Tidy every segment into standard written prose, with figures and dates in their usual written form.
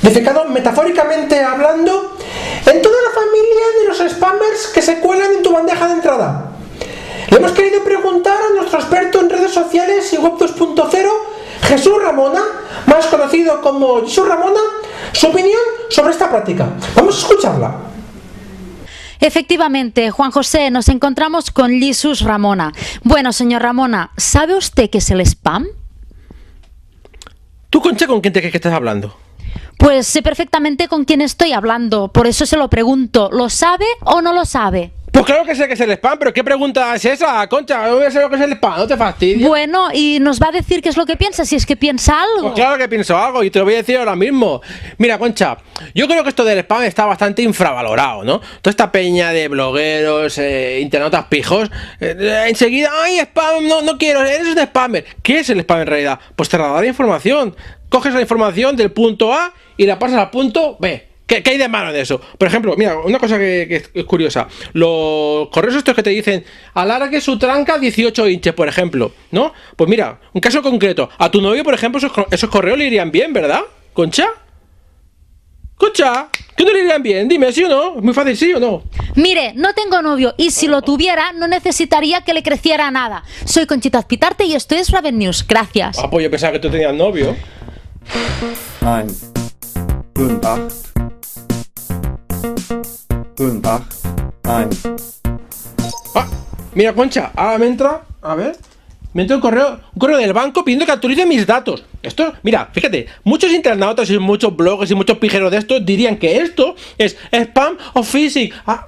defecado metafóricamente hablando en toda la familia de los spammers que se cuelan en tu bandeja de entrada. Le hemos querido preguntar a nuestro experto en redes sociales y web 2.0, Jesús Ramona, más conocido como Jesús Ramona, su opinión sobre esta práctica. Vamos a escucharla. Efectivamente, Juan José, nos encontramos con Jesús Ramona. Bueno, señor Ramona, ¿sabe usted qué es el spam? ¿Tú, Concha, con quién te crees que estás hablando? Pues sé perfectamente con quién estoy hablando, por eso se lo pregunto, ¿lo sabe o no lo sabe? Pues claro que sé que es el spam, pero ¿qué pregunta es esa, Concha? No voy a saber lo que es el spam, no te fastidies. Bueno, y nos va a decir qué es lo que piensa, si es que piensa algo. Pues claro que pienso algo y te lo voy a decir ahora mismo. Mira, Concha, yo creo que esto del spam está bastante infravalorado, ¿no? Toda esta peña de blogueros, internautas pijos, enseguida, ¡ay, spam! No quiero, eres un spammer. ¿Qué es el spam en realidad? Pues te da la información. Coges la información del punto A y la pasas al punto B. ¿Qué hay de malo en eso? Por ejemplo, mira, una cosa que es curiosa. Los correos estos que te dicen alargue su tranca 18 inches, por ejemplo, ¿no? Pues mira, un caso concreto. A tu novio, por ejemplo, esos correos le irían bien, ¿verdad? ¿Concha? ¿Concha? ¿Qué no le irían bien? Dime, ¿sí o no? Es muy fácil, ¿sí o no? Mire, no tengo novio y si lo tuviera no necesitaría que le creciera nada. Soy Conchita Azpitarte y esto es Raven News. Gracias. Ah, pues yo pensaba que tú tenías novio. Nein. Guten Tag. Guten Tag. Nein. Ah, mira, Concha, ahora me entra, a ver, me entra un correo del banco pidiendo que actualice mis datos. Esto, mira, fíjate, muchos internautas y muchos blogs y muchos pijeros de estos dirían que esto es spam o phishing. Ah,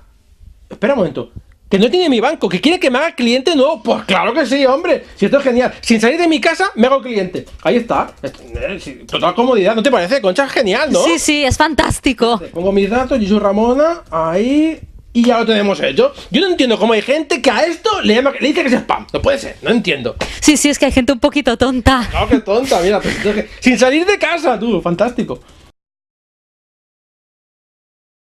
espera un momento. Que no tiene mi banco, que quiere que me haga cliente nuevo. Pues claro que sí, hombre. Si esto es genial. Sin salir de mi casa, me hago cliente. Ahí está. Total comodidad. ¿No te parece, Concha? Es genial, ¿no? Sí, es fantástico. Pongo mis datos, Jesús Ramona, ahí. Y ya lo tenemos hecho. Yo no entiendo cómo hay gente que a esto le dice que es spam. No puede ser, no entiendo. Sí, es que hay gente un poquito tonta. Claro que tonta, mira. Pues, sin salir de casa, tú. Fantástico.